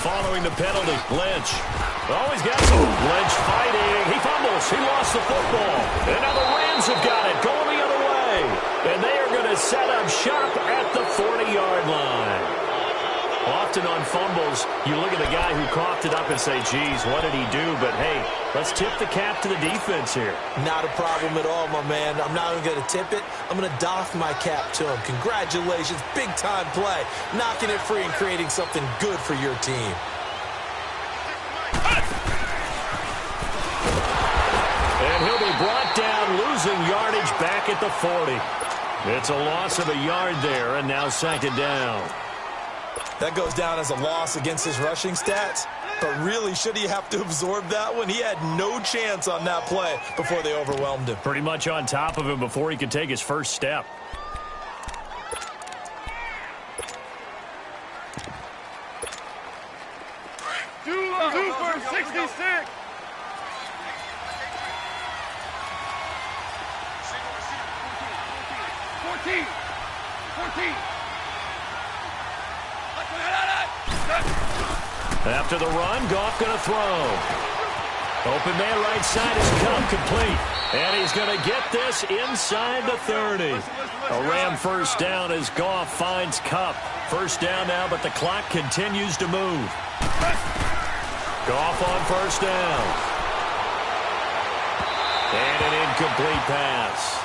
Following the penalty, Lynch. Oh, he's got some Lynch fighting. He fumbles. He lost the football. And now the Rams have got it, going the other way. And they are going to set up shop at the 40-yard line. Often on fumbles, you look at the guy who coughed it up and say, geez, what did he do? But, hey, let's tip the cap to the defense here. Not a problem at all, my man. I'm not even going to tip it. I'm going to doff my cap to him. Congratulations. Big-time play. Knocking it free and creating something good for your team. And he'll be brought down, losing yardage back at the 40. It's a loss of a yard there, and now second down. That goes down as a loss against his rushing stats. But really, should he have to absorb that one? He had no chance on that play before they overwhelmed him. Pretty much on top of him before he could take his first step. Two for 66. 14. After the run, Goff going to throw. Open man right side is Cup, complete. And he's going to get this inside the 30. A Ram first down as Goff finds Cup. First down now, but the clock continues to move. Goff on first down. And an incomplete pass.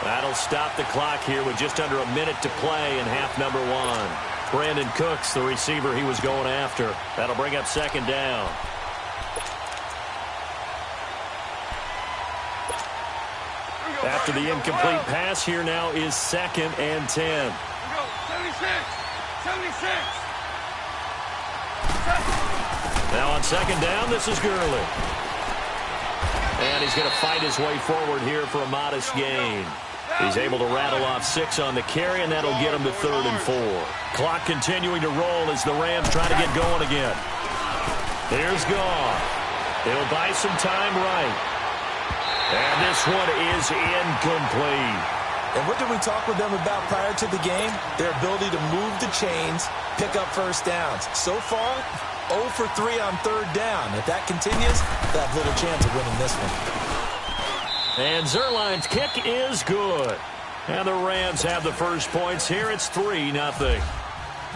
That'll stop the clock here with just under a minute to play in half number one. Brandon Cooks, the receiver he was going after. That'll bring up second down. After the incomplete pass, here now is second and 10. 76. Now on second down, this is Gurley. And he's going to fight his way forward here for a modest gain. He's able to rattle off 6 on the carry, and that'll get him to 3rd and 4. Clock continuing to roll as the Rams try to get going again. Here's Goff. He'll buy some time right. And this one is incomplete. And what did we talk with them about prior to the game? Their ability to move the chains, pick up first downs. So far, 0 for 3 on 3rd down. If that continues, they have little chance of winning this one. And Zerline's kick is good. And the Rams have the first points here. It's 3-0.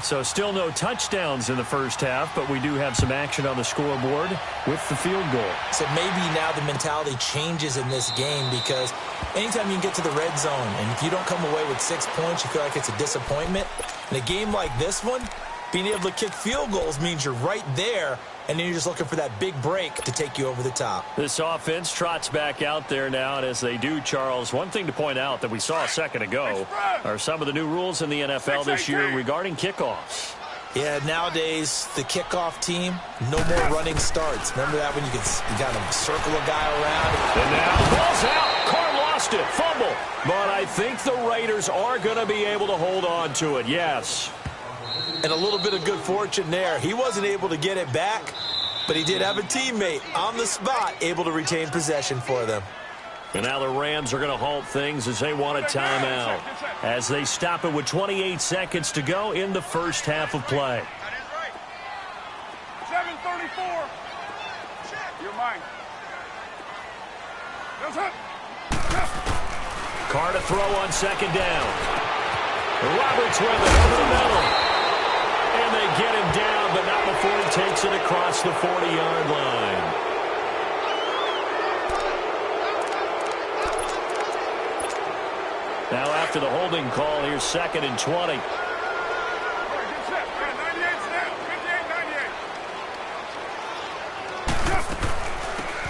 So still no touchdowns in the first half, but we do have some action on the scoreboard with the field goal. So maybe now the mentality changes in this game because anytime you can get to the red zone, and if you don't come away with 6 points, you feel like it's a disappointment. In a game like this one, being able to kick field goals means you're right there, and then you're just looking for that big break to take you over the top. This offense trots back out there now, and as they do, Charles, one thing to point out that we saw a second ago are some of the new rules in the NFL this year regarding kickoffs. Yeah, nowadays, the kickoff team, no more running starts. Remember that when you got to circle a guy around? And now, ball's out. Carr lost it. Fumble. But I think the Raiders are going to be able to hold on to it, yes. And a little bit of good fortune there. He wasn't able to get it back, but he did have a teammate on the spot able to retain possession for them. And now the Rams are going to halt things as they want a timeout, as they stop it with 28 seconds to go in the first half of play. 7:34. You're mine. Carr to throw on second down. Roberts with it over the middle. And they get him down, but not before he takes it across the 40-yard line. Now after the holding call, here's second and 20.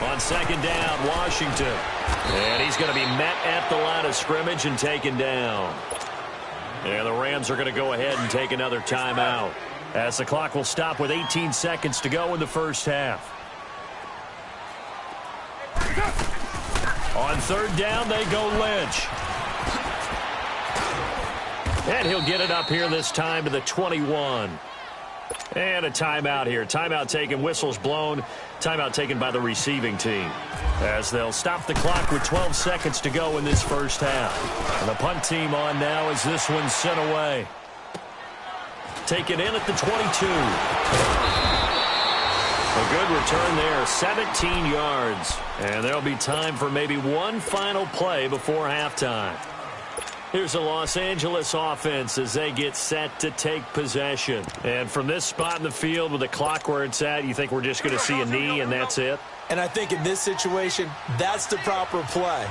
On second down, Washington. And he's going to be met at the line of scrimmage and taken down. And the Rams are going to go ahead and take another timeout, as the clock will stop with 18 seconds to go in the first half. On third down, they go Lynch. And he'll get it up here this time to the 21. And a timeout here. Timeout taken, whistles blown. Timeout taken by the receiving team, as they'll stop the clock with 12 seconds to go in this first half. And the punt team on now as this one's sent away. taken in at the 22. A good return there, 17 yards. And there'll be time for maybe one final play before halftime. Here's the Los Angeles offense as they get set to take possession. And from this spot in the field with the clock where it's at, you think we're just going to see a knee and that's it? And I think in this situation, that's the proper play.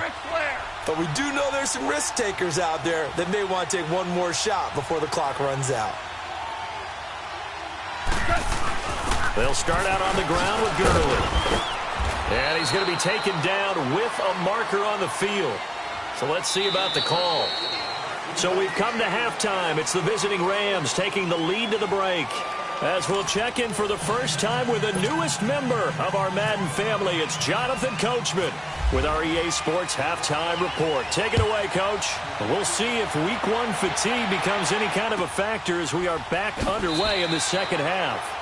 But we do know there's some risk takers out there that may want to take one more shot before the clock runs out. They'll start out on the ground with Gurley. And he's going to be taken down with a marker on the field. So let's see about the call. So we've come to halftime. It's the visiting Rams taking the lead to the break. As we'll check in for the first time with the newest member of our Madden family, it's Jonathan Coachman with our EA Sports Halftime Report. Take it away, Coach. We'll see if Week 1 fatigue becomes any kind of a factor as we are back underway in the second half.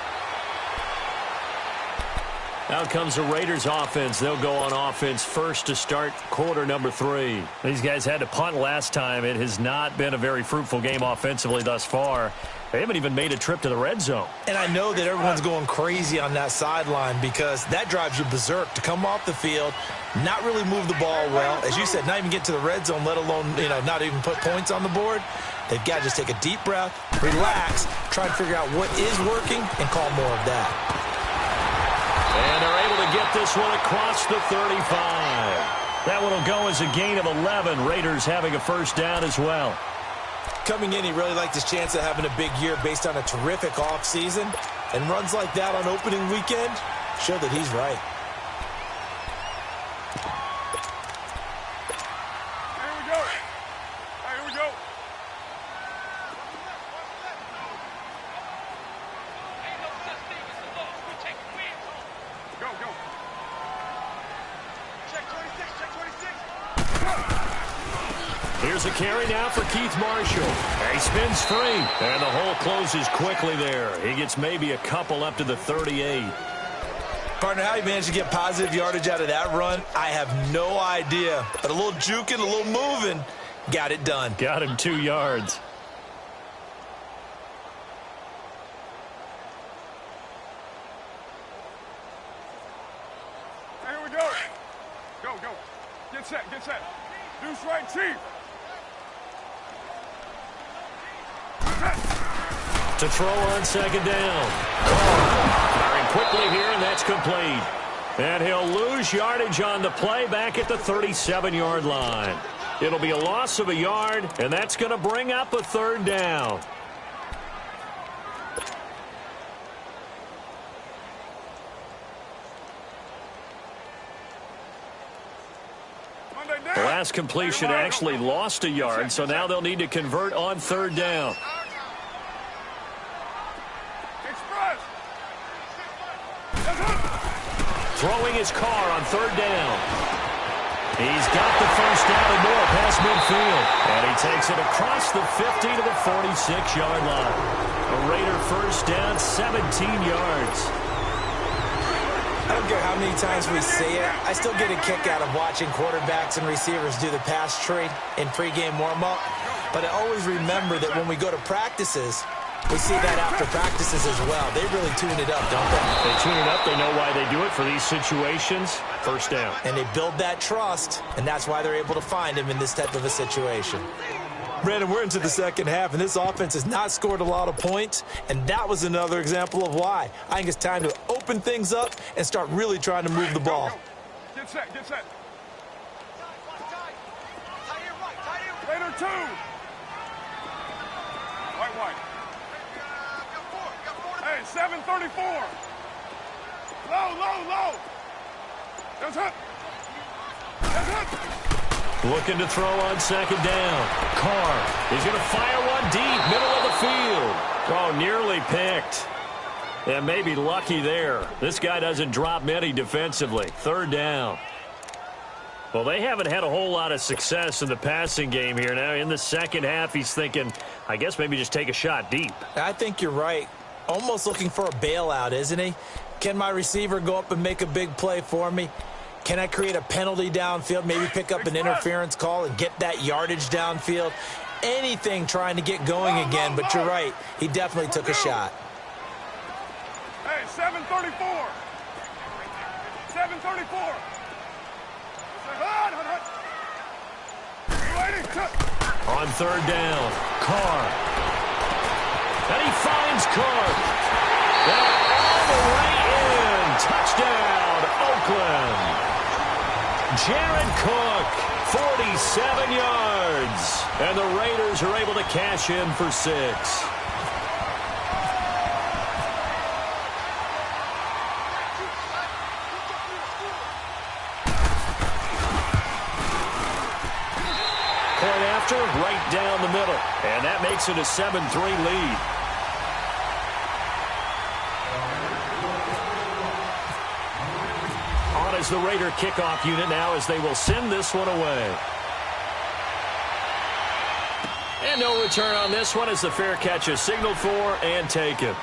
Out comes the Raiders offense. They'll go on offense first to start quarter number 3. These guys had to punt last time. It has not been a very fruitful game offensively thus far. They haven't even made a trip to the red zone. And I know that everyone's going crazy on that sideline because that drives you berserk to come off the field, not really move the ball well. As you said, not even get to the red zone, let alone, not even put points on the board. They've got to just take a deep breath, relax, try and figure out what is working, and call more of that. And they're able to get this one across the 35. That one will go as a gain of 11. Raiders having a first down as well. Coming in, he really liked his chance of having a big year based on a terrific offseason. And runs like that on opening weekend show that he's right. Here we go. Here we go. Go, go. Check 26, check 26. Here's a carry now for Keith Marshall. And he spins free. And the hole closes quickly there. He gets maybe a couple up to the 38. Partner, how he managed to get positive yardage out of that run, I have no idea. But a little juking, a little moving, got it done. Got him 2 yards. Here we go. Go, go. Get set, get set. Deuce right, Chief. To throw on second down. Firing quickly here, and that's complete. And he'll lose yardage on the play back at the 37-yard line. It'll be a loss of a yard, and that's going to bring up a third down. The last completion actually lost a yard, so now they'll need to convert on third down. Throwing his car on third down. He's got the first down and more past midfield. And he takes it across the 50 to the 46-yard line. A Raider first down, 17 yards. I don't care how many times we say it, I still get a kick out of watching quarterbacks and receivers do the pass trade in pregame warm-up. But I always remember that when we go to practices, we see that after practices as well. They really tune it up, don't they? They tune it up. They know why they do it for these situations. First down. And they build that trust, and that's why they're able to find him in this type of a situation. Brandon, we're into the second half, and this offense has not scored a lot of points, and that was another example of why. I think it's time to open things up and start really trying to move the ball. Get set, get set. Raider 2. White. Hey, 734. Low. That's it. Looking to throw on second down. Carr. He's going to fire one deep, middle of the field. Oh, nearly picked. And maybe lucky there. This guy doesn't drop many defensively. Third down. Well, they haven't had a whole lot of success in the passing game here. Now, in the second half, he's thinking, I guess maybe just take a shot deep. I think you're right. Almost looking for a bailout, isn't he? Can my receiver go up and make a big play for me? Can I create a penalty downfield, maybe pick up an interference call and get that yardage downfield? anything trying to get going again, but you're right. He definitely took a shot. Hey, 7:34. 7:34. On third down, Carr. And he finds Carr. And all the way in. Touchdown, Oakland. Jared Cook, 47 yards. And the Raiders are able to cash in for 6. Right down the middle, and that makes it a 7-3 lead. On is the Raider kickoff unit now as they will send this one away. And no return on this one as the fair catch is signaled for and taken.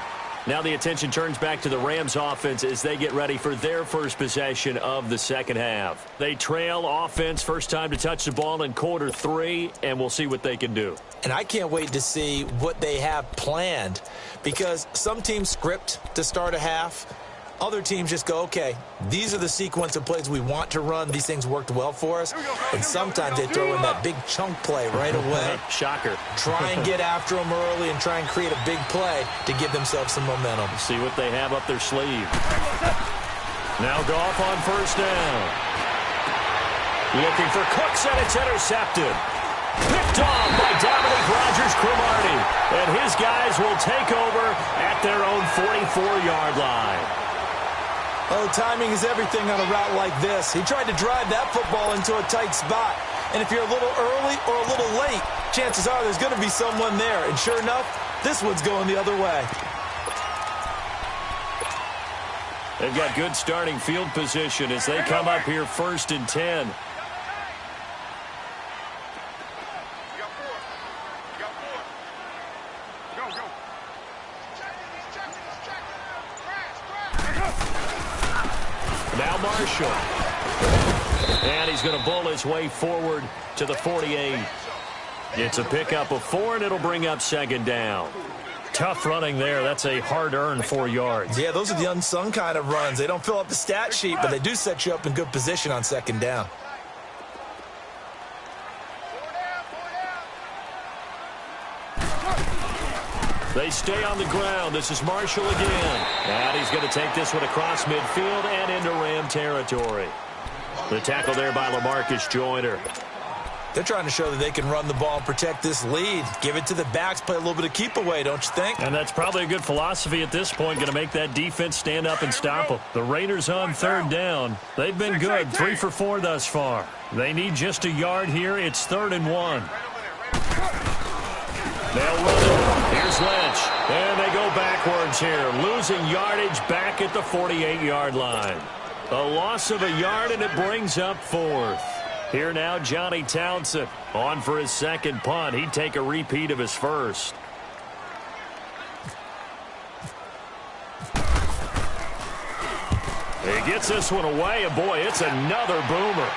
Now the attention turns back to the Rams offense as they get ready for their first possession of the second half. They trail offense, first time to touch the ball in quarter 3, and we'll see what they can do. And I can't wait to see what they have planned, because some teams script to start a half. Other teams just go, okay, these are the sequence of plays we want to run. These things worked well for us. And sometimes they throw in that big chunk play right away. Shocker. Try and get after them early and try and create a big play to give themselves some momentum. See what they have up their sleeve. Now Goff on first down. Looking for Cooks, and it's intercepted. Picked off by Dominique Rodgers-Cromartie. And his guys will take over at their own 44-yard line. Oh, timing is everything on a route like this. He tried to drive that football into a tight spot. And if you're a little early or a little late, chances are there's going to be someone there. And sure enough, this one's going the other way. They've got good starting field position as they come up here 1st and 10. Now Marshall. And he's going to bull his way forward to the 48. It's a pickup of 4, and it'll bring up second down. Tough running there. That's a hard-earned 4 yards. Yeah, those are the unsung kind of runs. They don't fill up the stat sheet, but they do set you up in good position on second down. They stay on the ground. This is Marshall again. And he's going to take this one across midfield and into Ram territory. The tackle there by LaMarcus Joyner. They're trying to show that they can run the ball and protect this lead. Give it to the backs, play a little bit of keep away, don't you think? And that's probably a good philosophy at this point, going to make that defense stand up and stop them. The Raiders on third down. They've been good, 3 for 4 thus far. They need just a yard here. It's 3rd and 1. They'll run it. Here's Lynch. And they go backwards here, losing yardage back at the 48-yard line. A loss of a yard, and it brings up 4th. Here now, Johnny Townsend on for his second punt. He'd take a repeat of his first. He gets this one away, and boy, it's another boomer.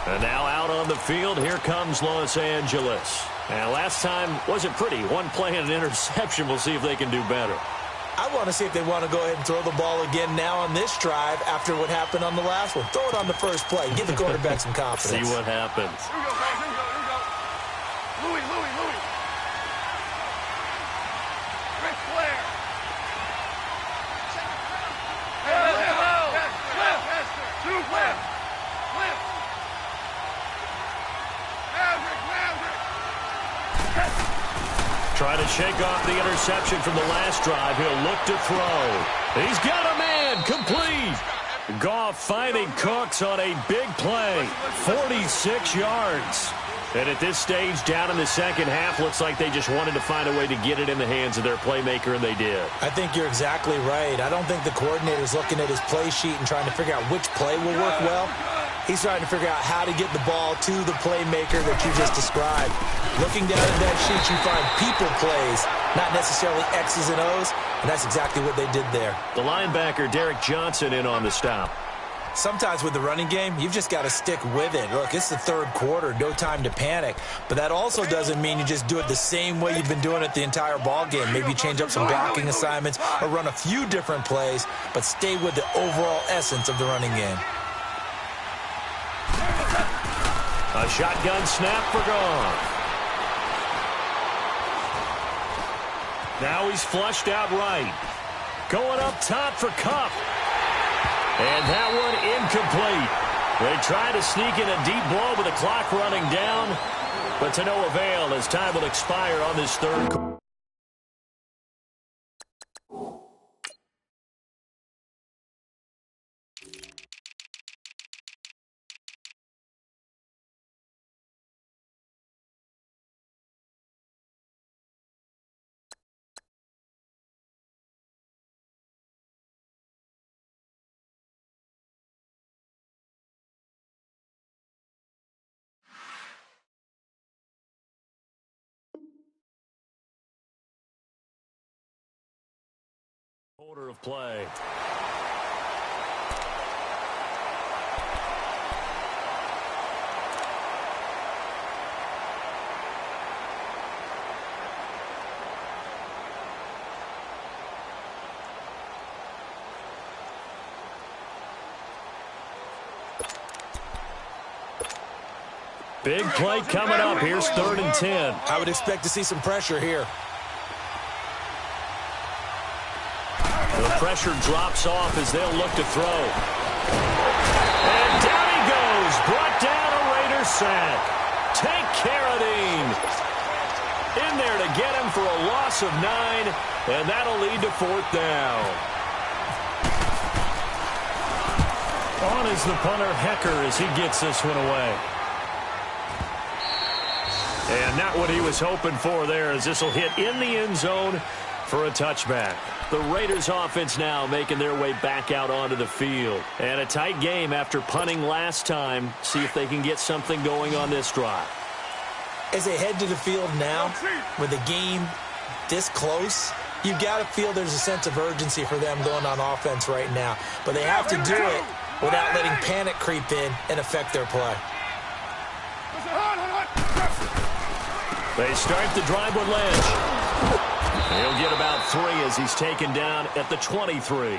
And now out on the field, here comes Los Angeles. And last time wasn't pretty. One play and an interception. We'll see if they can do better. I want to see if they want to go ahead and throw the ball again now on this drive after what happened on the last one. Throw it on the first play. Give the quarterback some confidence. See what happens. Here we go, guys. Here we go. Here we go. Louis. Ric Flair. Left. Left. Try to shake off the interception from the last drive. He'll look to throw. He's got a man. Complete. Goff finding Cooks on a big play. 46 yards. And at this stage, down in the second half, looks like they just wanted to find a way to get it in the hands of their playmaker, and they did. I think you're exactly right. I don't think the coordinator's looking at his play sheet and trying to figure out which play will work well. He's trying to figure out how to get the ball to the playmaker that you just described. Looking down at that sheet, you find people plays, not necessarily X's and O's, and that's exactly what they did there. The linebacker, Derek Johnson, in on the stop. Sometimes with the running game, you've just got to stick with it. Look, it's the third quarter, no time to panic. But that also doesn't mean you just do it the same way you've been doing it the entire ball game. Maybe change up some blocking assignments or run a few different plays, but stay with the overall essence of the running game. A shotgun snap for Goff. Now he's flushed out right. Going up top for Kupp. And that one incomplete. They try to sneak in a deep blow with the clock running down, but to no avail as time will expire on this third quarter. Order of play. Big play coming up. Here's 3rd and 10. I would expect to see some pressure here. The pressure drops off as they'll look to throw. And down he goes. Brought down a Raiders sack. Take care of Dean. In there to get him for a loss of 9, and that'll lead to 4th down. On is the punter, Hecker, as he gets this one away. And not what he was hoping for there, as this will hit in the end zone for a touchback. The Raiders offense now making their way back out onto the field. And a tight game after punting last time. See if they can get something going on this drive. As they head to the field now, with the game this close, you've got to feel there's a sense of urgency for them going on offense right now. But they have to do it without letting panic creep in and affect their play. They start the drive with Lynch. He'll get about 3 as he's taken down at the 23.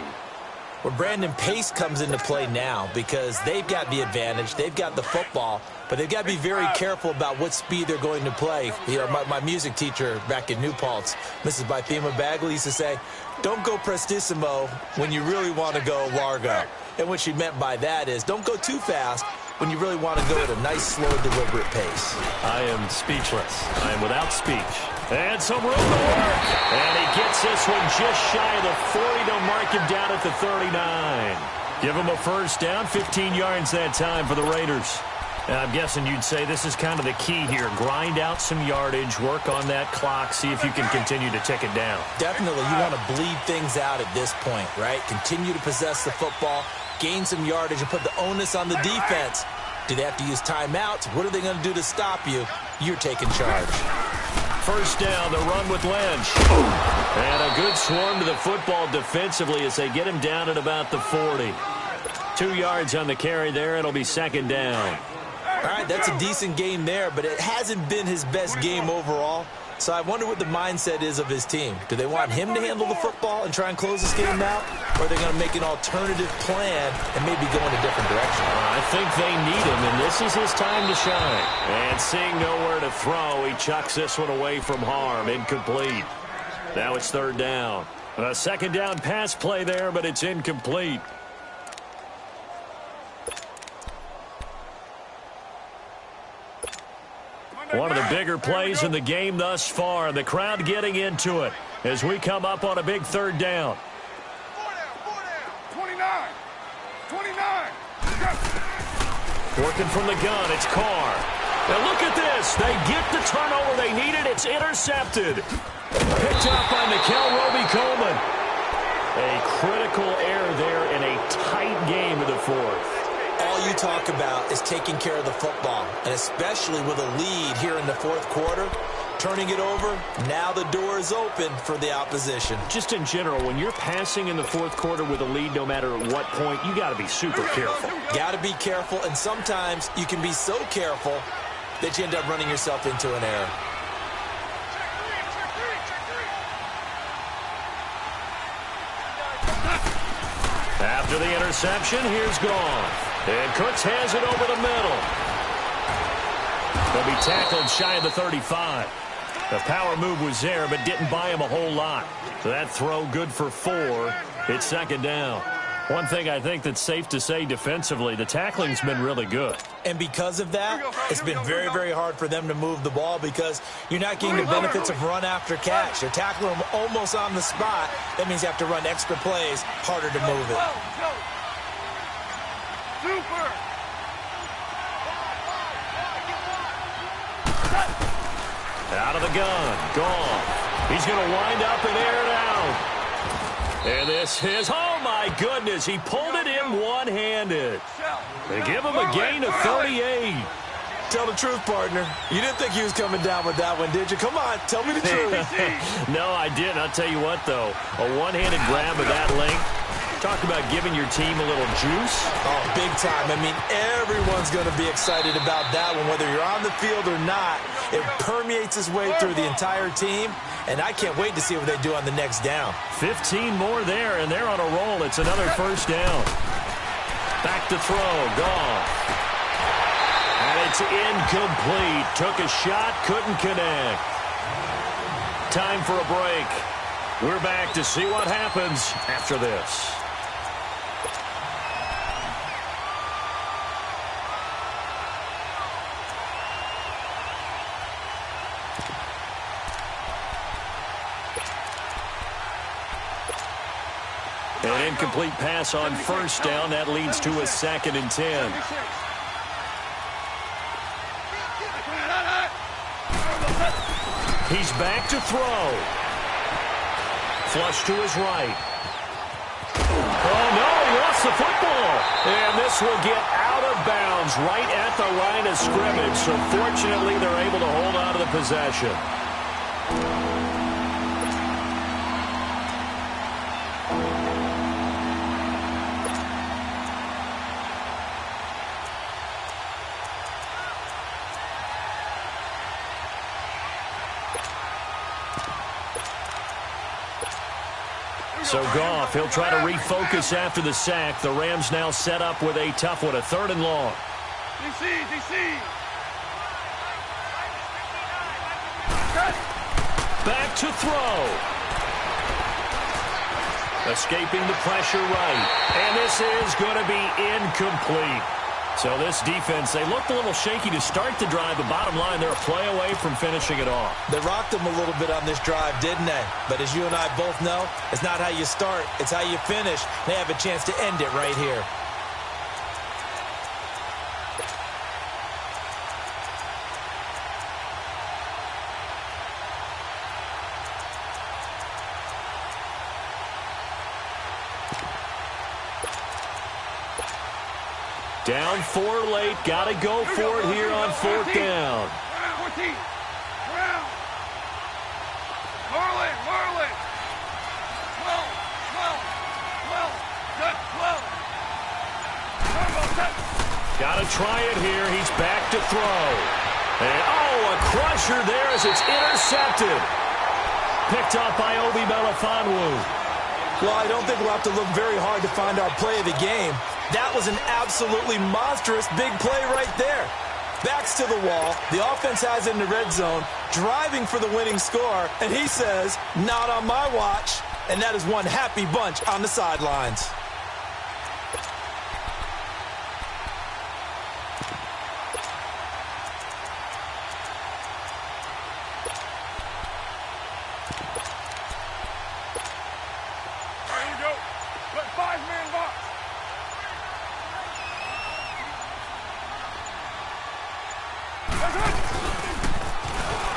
Well, Brandon, pace comes into play now because they've got the advantage. They've got the football, but they've got to be very careful about what speed they're going to play. You know, my music teacher back in New Paltz, Mrs. Bythema Bagley, used to say, don't go prestissimo when you really want to go largo. And what she meant by that is don't go too fast when you really want to go at a nice, slow, deliberate pace. I am speechless. I am without speech. And some room to work. And he gets this one just shy of the 40 to mark him down at the 39. Give him a first down, 15 yards that time for the Raiders. And I'm guessing you'd say this is kind of the key here. Grind out some yardage, work on that clock, see if you can continue to tick it down. Definitely. You want to bleed things out at this point, right? Continue to possess the football, gain some yardage, and put the onus on the defense. Do they have to use timeouts? What are they going to do to stop you? You're taking charge. First down, the run with Lynch. And a good swarm to the football defensively as they get him down at about the 40. 2 yards on the carry there. It'll be 2nd down. All right, that's a decent game there, but it hasn't been his best game overall. So I wonder what the mindset is of his team. Do they want him to handle the football and try and close this game out? Or are they going to make an alternative plan and maybe go in a different direction? I think they need him, and this is his time to shine. And seeing nowhere to throw, he chucks this one away from harm. Incomplete. Now it's 3rd down. A 2nd down pass play there, but it's incomplete. One of the bigger plays in the game thus far. The crowd getting into it as we come up on a big 3rd down. 29. 29. Working from the gun, it's Carr. Now look at this. They get the turnover they needed. It's intercepted. Picked up by Mikel Roby-Coleman. A critical error there in a tight game of the 4th. All you talk about is taking care of the football, and especially with a lead here in the 4th quarter, turning it over. Now the door is open for the opposition. Just in general, when you're passing in the fourth quarter with a lead, no matter at what point, you got to be super careful. Got to be careful, and sometimes you can be so careful that you end up running yourself into an error. After the interception, here's Goff. And Cooks has it over the middle. He'll be tackled shy of the 35. The power move was there, but didn't buy him a whole lot. So that throw good for 4. It's second down. One thing I think that's safe to say defensively, the tackling's been really good. And because of that, it's been very, very hard for them to move the ball because you're not getting the benefits of run after catch. You're tackling them almost on the spot. That means you have to run extra plays, harder to move it. Super! Out of the gun. Gone. He's going to wind up and air it out. And this is, oh my goodness, he pulled it in one-handed. They give him a gain of 38. Tell the truth, partner. You didn't think he was coming down with that one, did you? Come on, tell me the truth. No, I didn't. I'll tell you what, though. A one-handed grab of that length. Talk about giving your team a little juice. Oh, big time. I mean, everyone's going to be excited about that one, whether you're on the field or not. It permeates its way through the entire team, and I can't wait to see what they do on the next down. 15 more there, and they're on a roll. It's another first down. Back to throw. Gone. And it's incomplete. Took a shot, couldn't connect. Time for a break. We're back to see what happens after this. An incomplete pass on first down. That leads to a 2nd and 10. He's back to throw. Flush to his right. Oh, no, he lost the football. And this will get out of bounds right at the line of scrimmage. So fortunately, they're able to hold on to the possession. So Goff, he'll try to refocus after the sack. The Rams now set up with a tough one, a 3rd and long. DC. Back to throw. Escaping the pressure right. And this is going to be incomplete. So this defense, they looked a little shaky to start the drive, but bottom line, they're a play away from finishing it off. They rocked them a little bit on this drive, didn't they? But as you and I both know, it's not how you start, it's how you finish. They have a chance to end it right here. Down 4 late. Got to go for it here on 4th down. 14. Marlin. 12. Got to try it here. He's back to throw. And, oh, a crusher there as it's intercepted. Picked up by Obi Melifonwu. Well, I don't think we'll have to look very hard to find our play of the game. That was an absolutely monstrous big play right there. Backs to the wall. The offense has it in the red zone, driving for the winning score, and he says, not on my watch. And that is one happy bunch on the sidelines.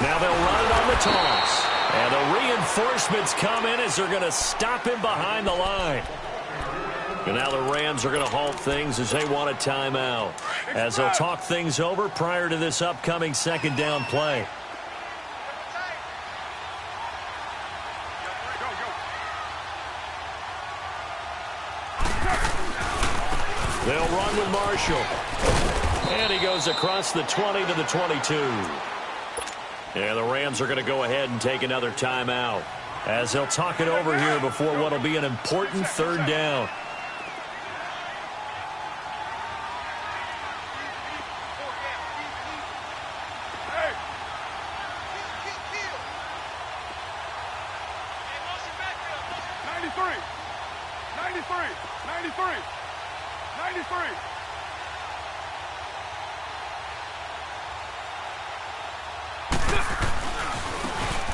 Now they'll run it on the toss. And the reinforcements come in as they're going to stop him behind the line. And now the Rams are going to halt things as they want a timeout, as they'll talk things over prior to this upcoming 2nd down play. They'll run with Marshall. And he goes across the 20 to the 22. And the Rams are going to go ahead and take another timeout as they'll talk it over here before what will be an important third down.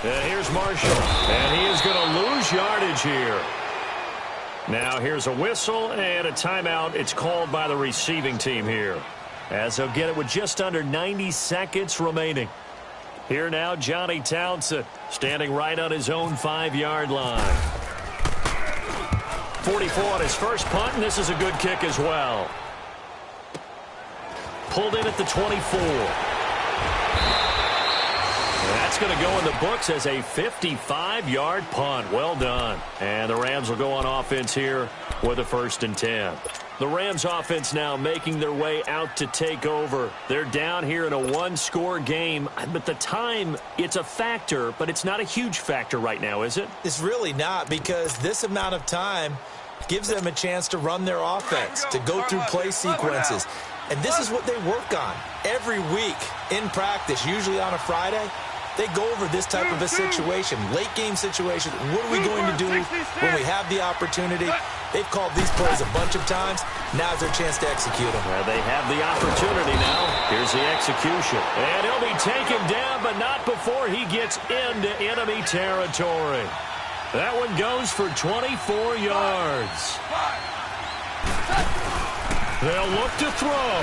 And here's Marshall, and he is going to lose yardage here. Now here's a whistle and a timeout. It's called by the receiving team here, as they'll get it with just under 90 seconds remaining. Here now, Johnny Townsend, standing right on his own 5-yard line. 44 on his first punt, and this is a good kick as well. Pulled in at the 24. That's going to go in the books as a 55-yard punt. Well done. And the Rams will go on offense here with a 1st and 10. The Rams offense now making their way out to take over. They're down here in a one-score game. But the time, it's a factor, but it's not a huge factor right now, is it? It's really not, because this amount of time gives them a chance to run their offense, to go through play sequences. And this is what they work on every week in practice, usually on a Friday. They go over this type of a situation, late-game situation. What are we going to do when we have the opportunity? They've called these plays a bunch of times. Now's their chance to execute them. Well, they have the opportunity now. Here's the execution. And he'll be taken down, but not before he gets into enemy territory. That one goes for 24 yards. They'll look to throw.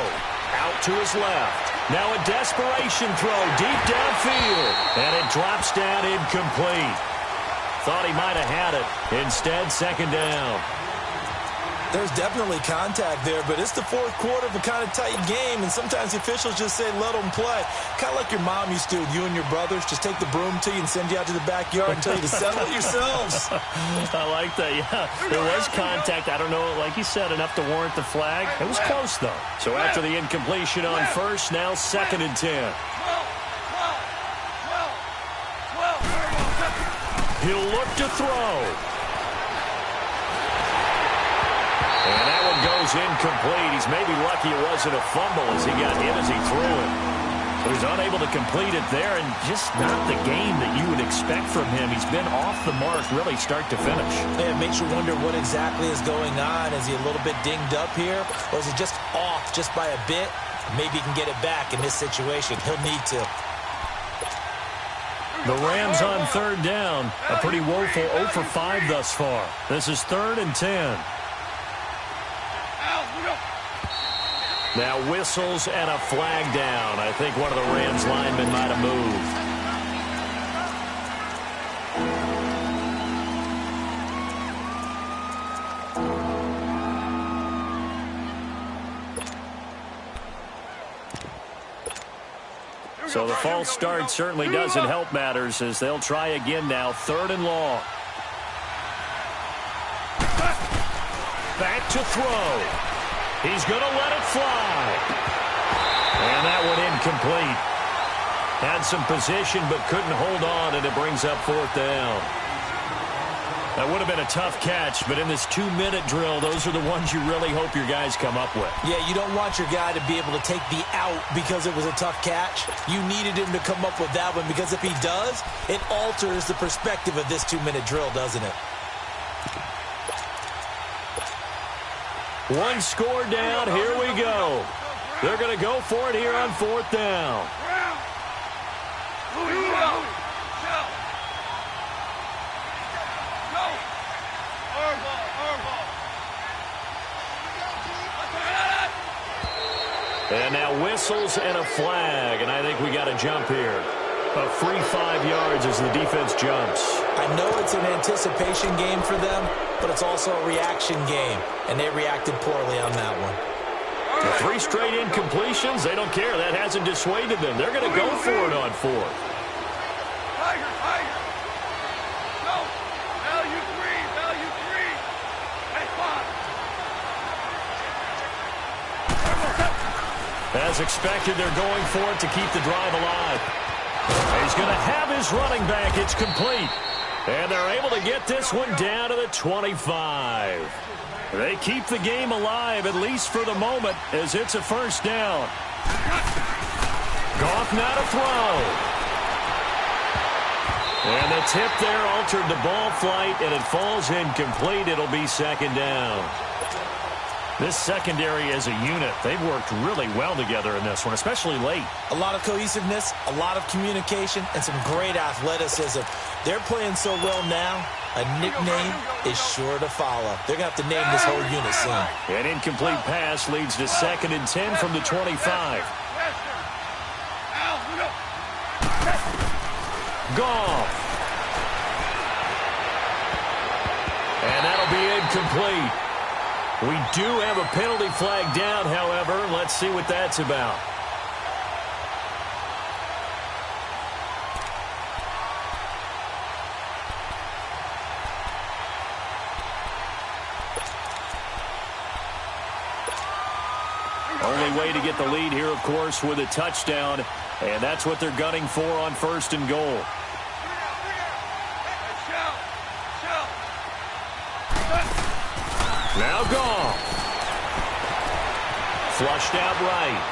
Out to his left. Now a desperation throw deep downfield. And it drops down incomplete. Thought he might have had it. Instead, 2nd down. There's definitely contact there, but it's the 4th quarter of a kind of tight game, and sometimes the officials just say, let them play. Kind of like your mom used to with you and your brothers. Just take the broom to you and send you out to the backyard and tell you to settle it yourselves. I like that, yeah. There was contact. I don't know, like you said, enough to warrant the flag. It was close, though. So after the incompletion on first, now 2nd and 10. He'll look to throw. And that one goes incomplete. He's maybe lucky it wasn't a fumble as he got hit as he threw it. So he's unable to complete it there, and just not the game that you would expect from him. He's been off the mark really start to finish. Yeah, it makes you wonder what exactly is going on. Is he a little bit dinged up here, or is he just off just by a bit? Maybe he can get it back in this situation. He'll need to. The Rams on 3rd down. A pretty woeful 0 for 5 thus far. This is 3rd and 10. Now whistles and a flag down. I think one of the Rams linemen might have moved. So the false start certainly doesn't help matters as they'll try again now. 3rd and long. Back to throw. He's going to let it fly. And that one incomplete. Had some position but couldn't hold on, and it brings up 4th down. That would have been a tough catch, but in this 2-minute drill, those are the ones you really hope your guys come up with. Yeah, you don't want your guy to be able to take the out because it was a tough catch. You needed him to come up with that one, because if he does, it alters the perspective of this 2-minute drill, doesn't it? One score down. Here we go. They're going to go for it here on 4th down. And now whistles and a flag, and I think we got a jump here. A free 5 yards as the defense jumps. I know it's an anticipation game for them, but it's also a reaction game, and they reacted poorly on that one. The 3 straight incompletions, they don't care. That hasn't dissuaded them. They're going to go for it on 4th. As expected, they're going for it to keep the drive alive. He's going to have his running back. It's complete. And they're able to get this one down to the 25. They keep the game alive, at least for the moment, as it's a first down. Goff now to throw. And the tip there altered the ball flight, and it falls incomplete. It'll be second down. This secondary as a unit, they've worked really well together in this one, especially late. A lot of cohesiveness, a lot of communication, and some great athleticism. They're playing so well now, a nickname is sure to follow. They're going to have to name this whole unit soon. An incomplete pass leads to 2nd and 10 from the 25. Goff. And that'll be incomplete. We do have a penalty flag down, however. Let's see what that's about. Only way to get the lead here, of course, with a touchdown. And that's what they're gunning for on 1st and goal. Now Goff. Flushed out right.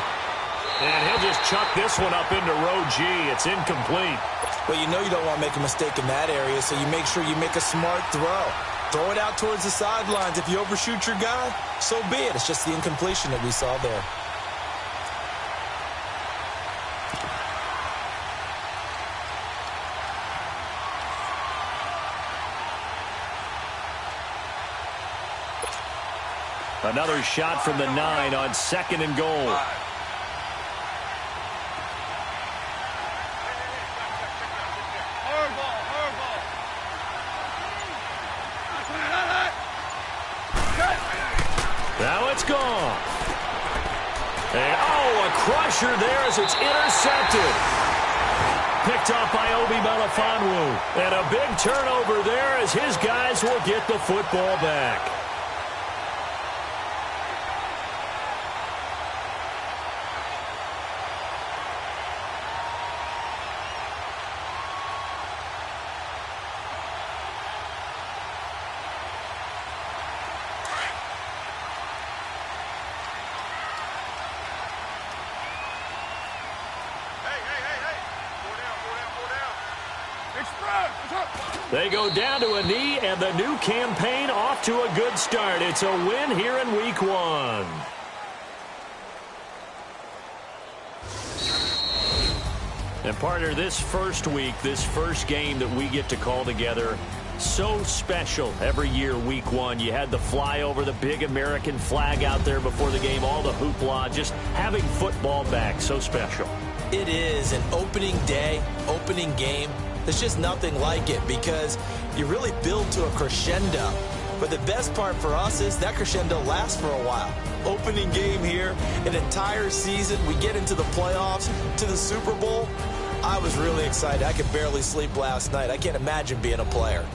And he'll just chuck this one up into row G. It's incomplete. Well, you know you don't want to make a mistake in that area, so you make sure you make a smart throw. Throw it out towards the sidelines. If you overshoot your guy, so be it. It's just the incompletion that we saw there. Another shot from the 9 on 2nd and goal. Now it's gone. And, a crusher there as it's intercepted. Picked off by Obi Melifonwu. And a big turnover there as his guys will get the football back. They go down to a knee, and the new campaign off to a good start. It's a win here in Week 1. And, partner, this first week, this first game that we get to call together, so special every year, Week 1. You had the flyover, the big American flag out there before the game, all the hoopla, just having football back, so special. It is an opening day, opening game. There's just nothing like it because you really build to a crescendo. But the best part for us is that crescendo lasts for a while. Opening game here, an entire season. We get into the playoffs, to the Super Bowl. I was really excited. I could barely sleep last night. I can't imagine being a player.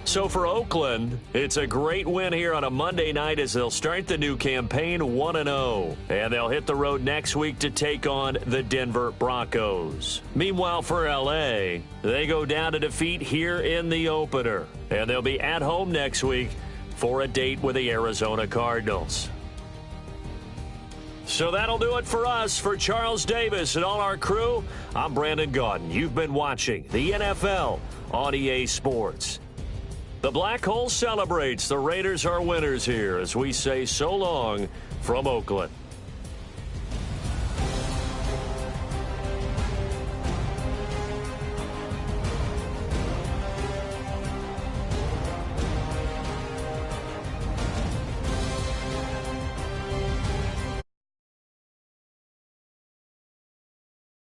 So for Oakland, it's a great win here on a Monday night as they'll start the new campaign 1-0. And they'll hit the road next week to take on the Denver Broncos. Meanwhile, for L.A., they go down to defeat here in the opener. And they'll be at home next week for a date with the Arizona Cardinals. So that'll do it for us. For Charles Davis and all our crew, I'm Brandon Gaudin. You've been watching the NFL on EA Sports. The Black Hole celebrates. The Raiders are winners here as we say so long from Oakland.